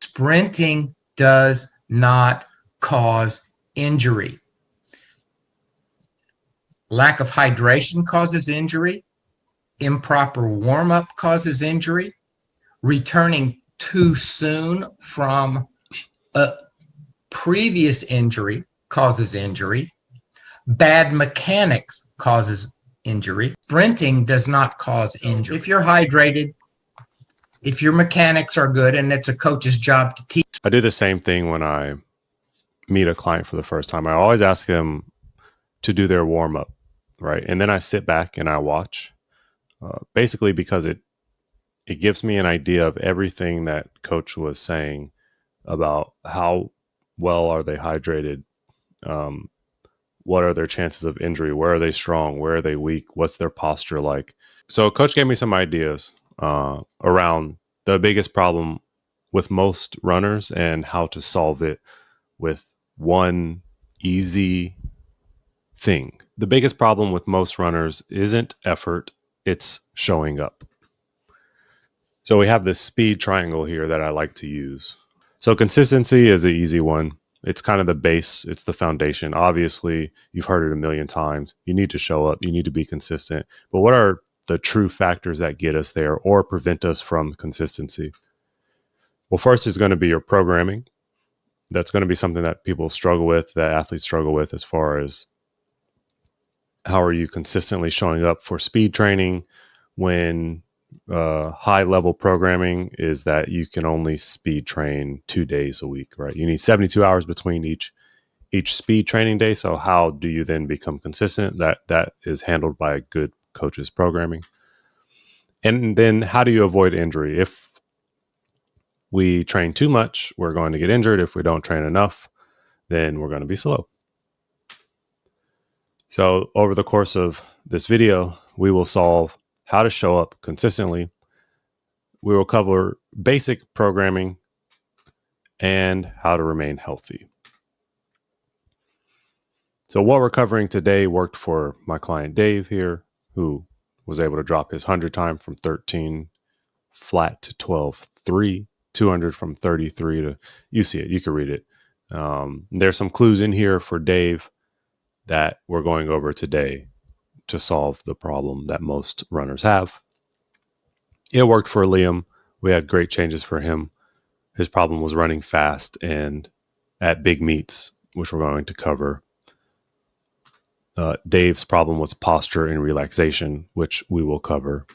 Sprinting does not cause injury. Lack of hydration causes injury. Improper warm-up causes injury. Returning too soon from a previous injury causes injury. Bad mechanics causes injury. Sprinting does not cause injury. If you're hydrated, if your mechanics are good, and it's a coach's job to teach. I do the same thing when I meet a client for the first time. I always ask them to do their warm up, right? And then I sit back and I watch, basically because it gives me an idea of everything that coach was saying about how well are they hydrated, what are their chances of injury, where are they strong, where are they weak, what's their posture like. So coach gave me some ideas around the biggest problem with most runners and how to solve it with one easy thing. The biggest problem with most runners isn't effort, it's showing up. So we have this speed triangle here that I like to use. So consistency is an easy one. It's kind of the base. It's the foundation. Obviously, you've heard it a million times. You need to show up. You need to be consistent. But what are the true factors that get us there or prevent us from consistency? Well, first is going to be your programming. That's going to be something that people struggle with, that athletes struggle with, as far as how are you consistently showing up for speed training when high level programming is that you can only speed train 2 days a week, right? You need 72 hours between each speed training day. So how do you then become consistent? That is handled by a good coach's programming. And then how do you avoid injury? If we train too much, we're going to get injured. If we don't train enough, then we're going to be slow. So over the course of this video, we will solve how to show up consistently. We will cover basic programming and how to remain healthy. So what we're covering today worked for my client Dave here, who was able to drop his 100 time from 13 flat to 12.3, 200 from 33 to, you see it, you can read it. There's some clues in here for Dave that we're going over today to solve the problem that most runners have. It worked for Liam. We had great changes for him. His problem was running fast and at big meets, which we're going to cover. Dave's problem was posture and relaxation, which we will cover.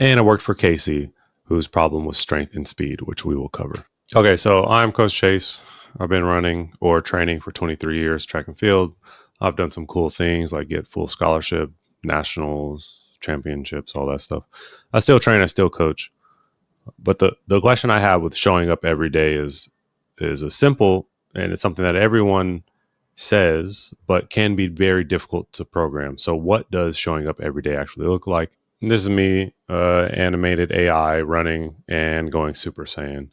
And it worked for Casey, whose problem was strength and speed, which we will cover. Okay, so I'm Coach Chase. I've been running or training for 23 years, track and field. I've done some cool things like get full scholarship, nationals, championships, all that stuff. I still train, I still coach. But the question I have with showing up every day is a simple, and it's something that everyone says, but can be very difficult to program. So what does showing up every day actually look like? And this is me, animated AI running and going Super Saiyan.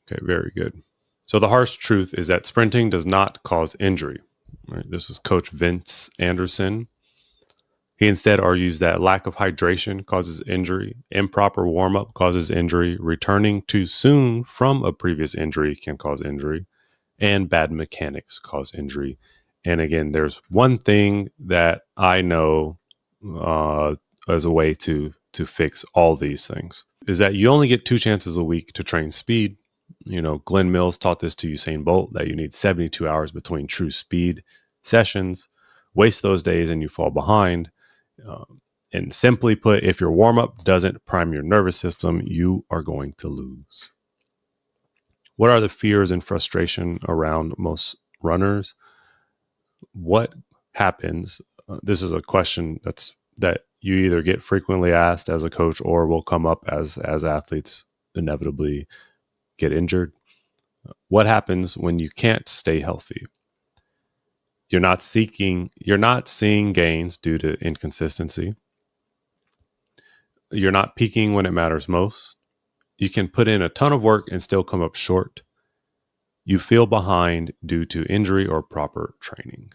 Okay, very good. So the harsh truth is that sprinting does not cause injury. Right? This is Coach Vince Anderson. He instead argues that lack of hydration causes injury, improper warm-up causes injury, returning too soon from a previous injury can cause injury, and bad mechanics cause injury. And again, there's one thing that I know as a way to fix all these things, is that you only get 2 chances a week to train speed. You know, Glenn Mills taught this to Usain Bolt, that you need 72 hours between true speed sessions. Waste those days and you fall behind. And simply put, if your warm-up doesn't prime your nervous system, you are going to lose. What are the fears and frustration around most runners? What happens? This is a question that you either get frequently asked as a coach or will come up as athletes inevitably get injured. What happens when you can't stay healthy? You're not seeing gains due to inconsistency. You're not peaking when it matters most. You can put in a ton of work and still come up short. You feel behind due to injury or proper training.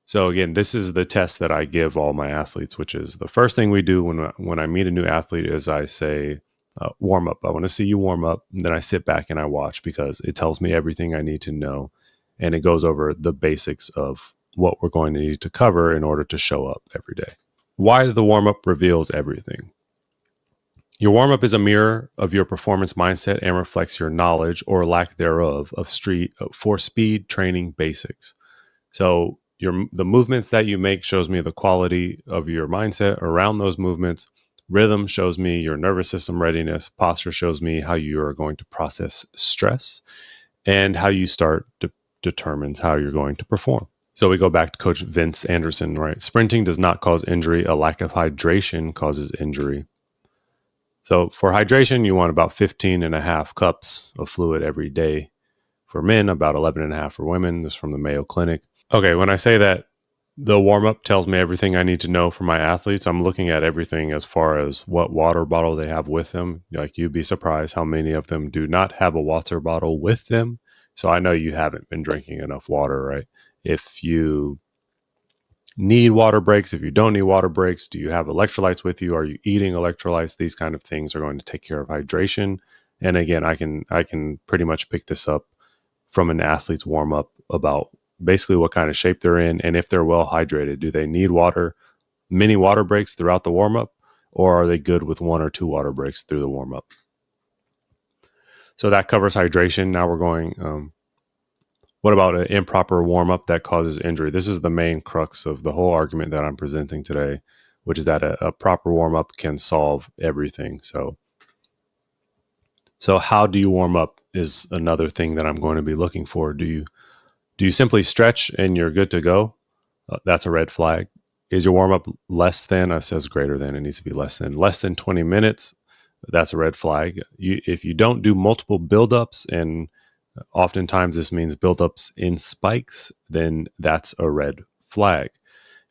So again, this is the test that I give all my athletes, which is the first thing we do when I meet a new athlete is I say, warm up. I want to see you warm up. And then I sit back and I watch because it tells me everything I need to know. And it goes over the basics of what we're going to need to cover in order to show up every day. Why the warm up reveals everything. Your warm up is a mirror of your performance mindset and reflects your knowledge or lack thereof of for speed training basics. So the movements that you make shows me the quality of your mindset around those movements. Rhythm shows me your nervous system readiness. Posture shows me how you are going to process stress, and how you start determines how you're going to perform. So we go back to Coach Vince Anderson, right? Sprinting does not cause injury. A lack of hydration causes injury. So for hydration, you want about 15 and a half cups of fluid every day. For men, about 11 and a half for women. This is from the Mayo Clinic. Okay, when I say that the warm-up tells me everything I need to know for my athletes, I'm looking at everything as far as what water bottle they have with them. Like, you'd be surprised how many of them do not have a water bottle with them. So I know you haven't been drinking enough water, right? If you need water breaks, if you don't need water breaks, do you have electrolytes with you? Are you eating electrolytes? These kind of things are going to take care of hydration. And again, I can pretty much pick this up from an athlete's warm up about basically what kind of shape they're in and if they're well hydrated. Do they need many water breaks throughout the warm up, or are they good with 1 or 2 water breaks through the warm up? So that covers hydration. Now we're going, what about an improper warm up that causes injury? This is the main crux of the whole argument that I'm presenting today, which is that a proper warm up can solve everything. So how do you warm up is another thing that I'm going to be looking for. Do you simply stretch and you're good to go? That's a red flag. Is your warm up less than? It says greater than. It needs to be less than 20 minutes. That's a red flag. If you don't do multiple buildups, and oftentimes this means buildups in spikes, then that's a red flag.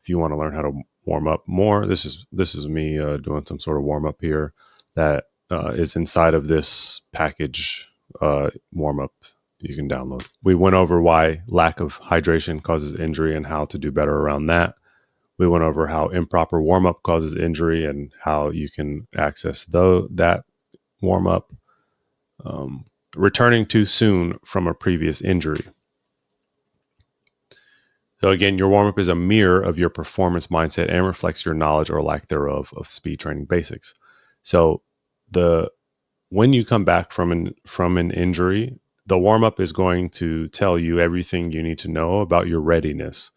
If you want to learn how to warm up more, this is me doing some sort of warm up here that is inside of this package warm up you can download. We went over why lack of hydration causes injury and how to do better around that. We went over how improper warm up causes injury and how you can access that warm up. Returning too soon from a previous injury. So again, your warm up is a mirror of your performance mindset and reflects your knowledge or lack thereof of speed training basics. So when you come back from an injury, the warm up is going to tell you everything you need to know about your readiness,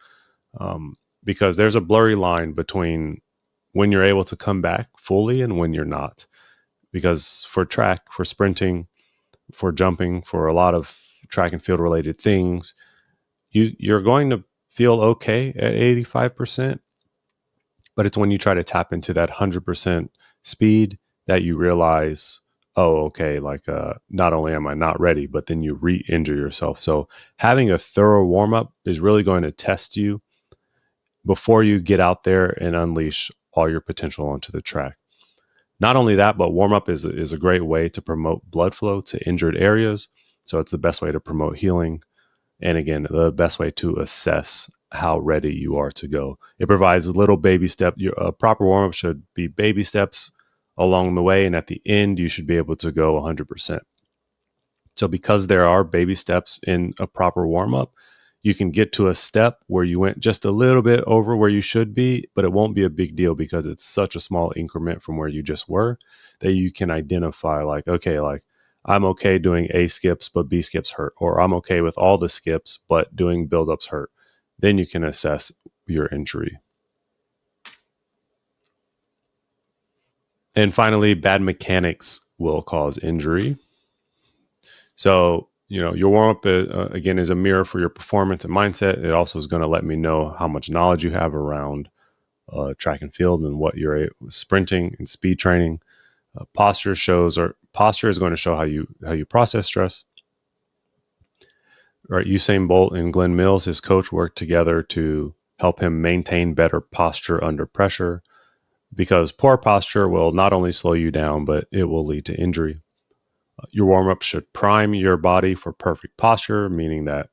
because there's a blurry line between when you're able to come back fully and when you're not. Because for track, for sprinting, for jumping, for a lot of track and field related things, you're going to feel okay at 85%, but it's when you try to tap into that 100% speed that you realize, oh, okay, like not only am I not ready, but then you re-injure yourself. So having a thorough warm-up is really going to test you before you get out there and unleash all your potential onto the track. Not only that, but warm-up is a great way to promote blood flow to injured areas. So it's the best way to promote healing. And again, the best way to assess how ready you are to go. It provides a little baby step. A proper warm-up should be baby steps along the way. And at the end, you should be able to go 100%. So because there are baby steps in a proper warm-up, you can get to a step where you went just a little bit over where you should be, but it won't be a big deal because it's such a small increment from where you just were that you can identify like, okay, like I'm okay doing A skips, but B skips hurt, or I'm okay with all the skips, but doing buildups hurt. Then you can assess your injury. And finally, bad mechanics will cause injury. So, your warm-up, again, is a mirror for your performance and mindset. It also is going to let me know how much knowledge you have around track and field and what you're sprinting and speed training. Posture is going to show how you process stress. Right, Usain Bolt and Glenn Mills, his coach, worked together to help him maintain better posture under pressure, because poor posture will not only slow you down, but it will lead to injury. Your warm-up should prime your body for perfect posture, meaning that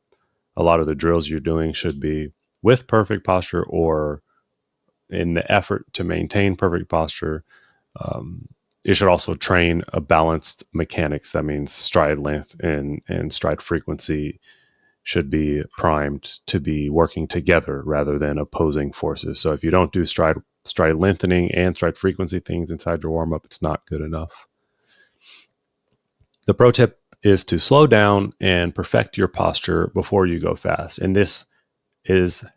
a lot of the drills you're doing should be with perfect posture, or in the effort to maintain perfect posture. it should also train a balanced mechanics. That means stride length and stride frequency should be primed to be working together rather than opposing forces. So if you don't do stride lengthening and stride frequency things inside your warm up, it's not good enough. The pro tip is to slow down and perfect your posture before you go fast. And this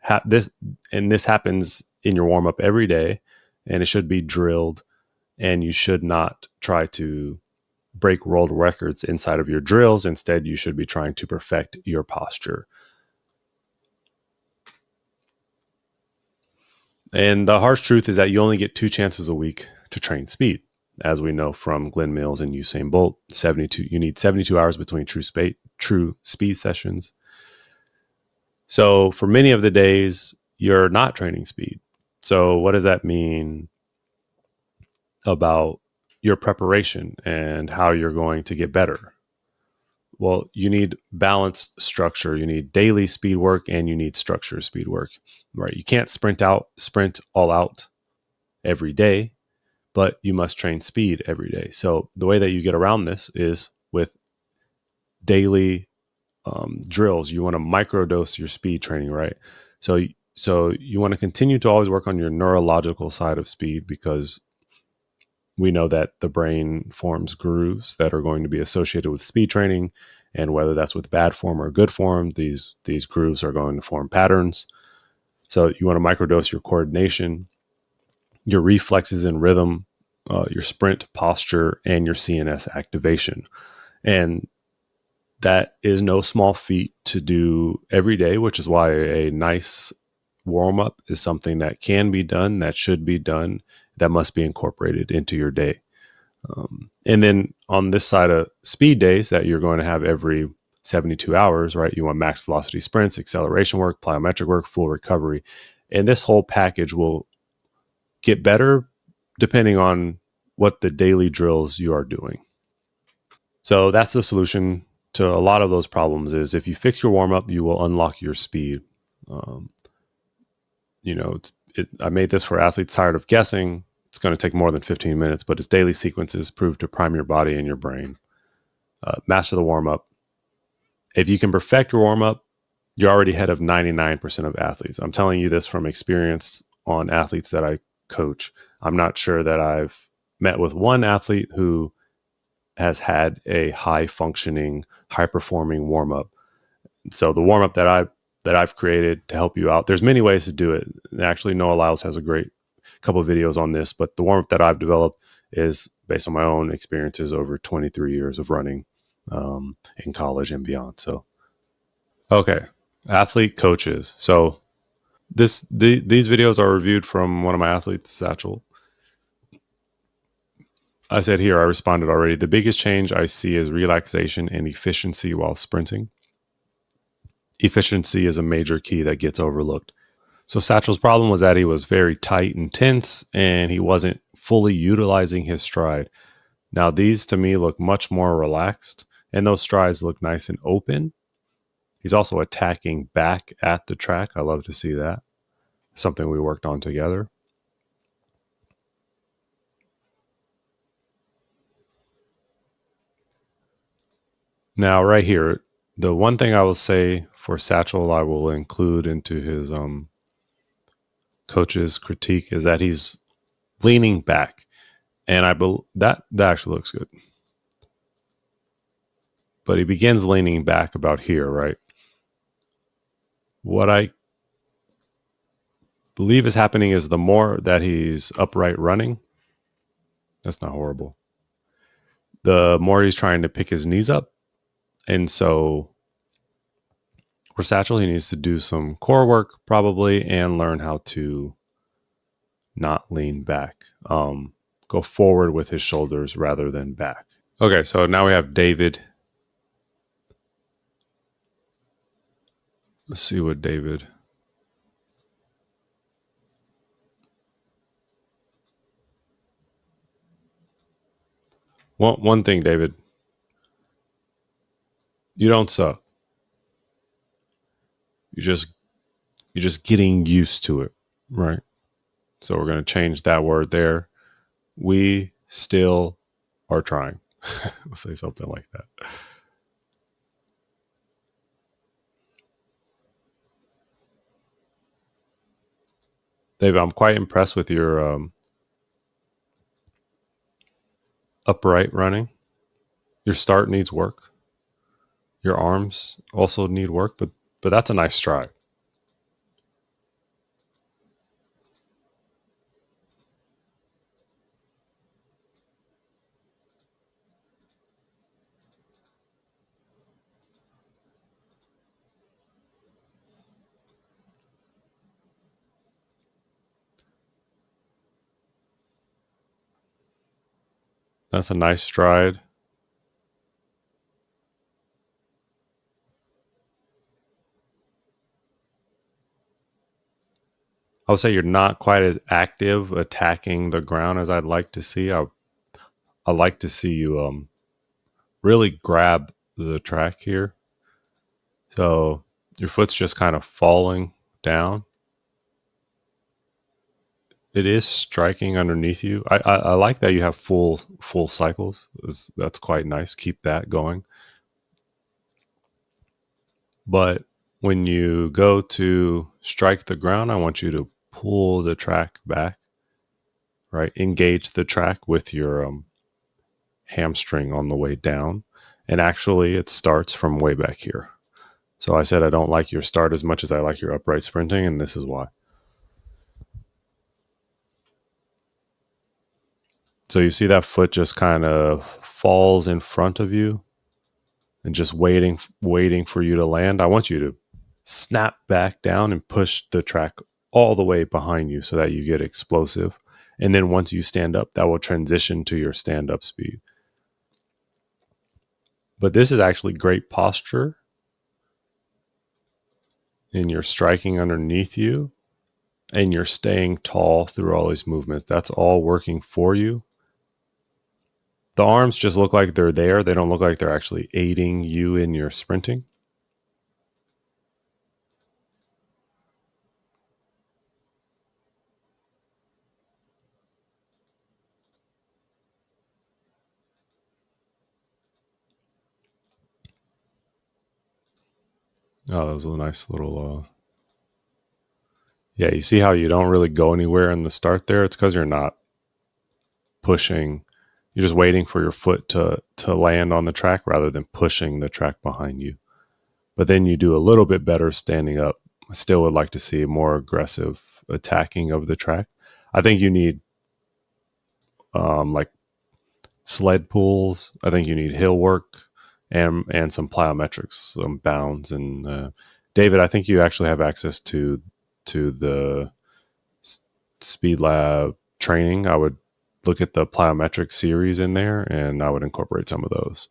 happens in your warm up every day, and it should be drilled. And you should not try to break world records inside of your drills. Instead, you should be trying to perfect your posture. And the harsh truth is that you only get 2 chances a week to train speed. As we know from Glenn Mills and Usain Bolt, you need 72 hours between true speed sessions. So for many of the days, you're not training speed. So what does that mean about your preparation and how you're going to get better? Well, you need balanced structure. You need daily speed work and you need structured speed work, right? You can't sprint all out every day, but you must train speed every day. So the way that you get around this is with daily drills. You want to microdose your speed training, right? So you want to continue to always work on your neurological side of speed, because we know that the brain forms grooves that are going to be associated with speed training, and whether that's with bad form or good form, these grooves are going to form patterns. So you want to microdose your coordination, your reflexes and rhythm, your sprint posture, and your CNS activation. And that is no small feat to do every day, which is why a nice warm up is something that can be done, that should be done, that must be incorporated into your day. And then on this side of speed days that you're going to have every 72 hours, right? You want max velocity sprints, acceleration work, plyometric work, full recovery. And this whole package will get better depending on what the daily drills you are doing. So that's the solution to a lot of those problems, is if you fix your warm-up, you will unlock your speed. I made this for athletes tired of guessing. It's going to take more than 15 minutes, but its daily sequences prove to prime your body and your brain. Master the warm-up. If you can perfect your warm-up, you're already ahead of 99% of athletes. I'm telling you this from experience on athletes that I coach. I'm not sure that I've met with one athlete who has had a high functioning, high performing warm up. So the warm up that I've created to help you out, there's many ways to do it. Actually, Noah Lyles has a great couple of videos on this, but the warm up that I've developed is based on my own experiences over 23 years of running in college and beyond. So, okay, athlete coaches. So these videos are reviewed from one of my athletes, Satchel. I said here, I responded already. The biggest change I see is relaxation and efficiency while sprinting. Efficiency is a major key that gets overlooked. So Satchel's problem was that he was very tight and tense, and he wasn't fully utilizing his stride. Now, these to me look much more relaxed, and those strides look nice and open. He's also attacking back at the track. I love to see that. Something we worked on together. Now, right here, the one thing I will say for Satchel, I will include into his coach's critique, is that he's leaning back, and I believe that actually looks good. But he begins leaning back about here, right? What I believe is happening is the more that he's upright running, that's not horrible, the more he's trying to pick his knees up. And so for Satchel, he needs to do some core work probably and learn how to not lean back. Go forward with his shoulders rather than back. Okay, so now we have David. Let's see what David. One thing, David. You don't suck. You're just getting used to it, right? So we're going to change that word there. We still are trying. We'll say something like that. Dave, I'm quite impressed with your upright running. Your start needs work. Your arms also need work, but that's a nice stride. That's a nice stride. I would say you're not quite as active attacking the ground as I'd like to see. I like to see you really grab the track here. So your foot's just kind of falling down. It is striking underneath you. I like that you have full cycles. That's quite nice. Keep that going. But when you go to strike the ground, I want you to pull the track back, right? Engage the track with your hamstring on the way down. And actually, it starts from way back here. So I said I don't like your start as much as I like your upright sprinting, and this is why. So you see that foot just kind of falls in front of you and just waiting for you to land. I want you to snap back down and push the track all the way behind you so that you get explosive. And then once you stand up, that will transition to your stand-up speed. But this is actually great posture. And you're striking underneath you. And you're staying tall through all these movements. That's all working for you. The arms just look like they're there. They don't look like they're actually aiding you in your sprinting. Oh, that was a nice little... Yeah, you see how you don't really go anywhere in the start there? It's because you're not pushing. You're just waiting for your foot to land on the track rather than pushing the track behind you. But then you do a little bit better standing up. I still would like to see more aggressive attacking of the track. I think you need like sled pulls. I think you need hill work and some plyometrics, some bounds. And David, I think you actually have access to the Speed Lab training. I would look at the plyometric series in there, and I would incorporate some of those.